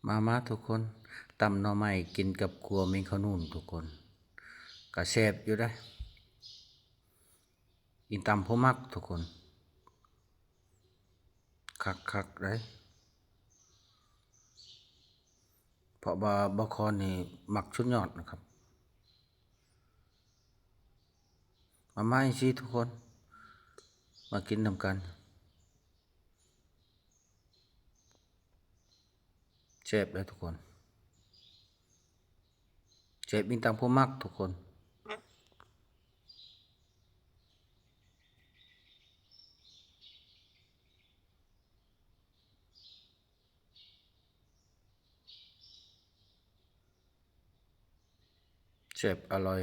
มาทุกคนตำหน่อไม้กินกับครัวมีข้าวนุ่นทุกคนก็แซ่บอยู่ได้อินตำผู้มักทุกคนคักได้เพราะว่าบ่คอนนี่มักชุดยอดนะครับมาอีกสิทุกคนมากินนำกันแซ่บเลยทุกคนแซ่บอินตำผู้มักทุกคนแซ่บอร่อย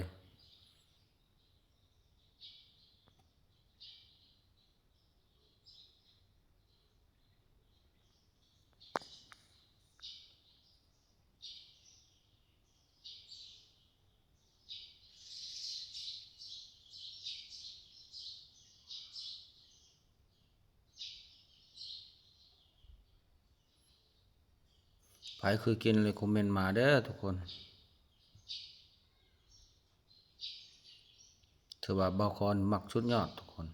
ไผคือกินเลยคอมเมนต์มาเด้อทุกคนถือว่าบ่คอนมักชุดยอดทุกคน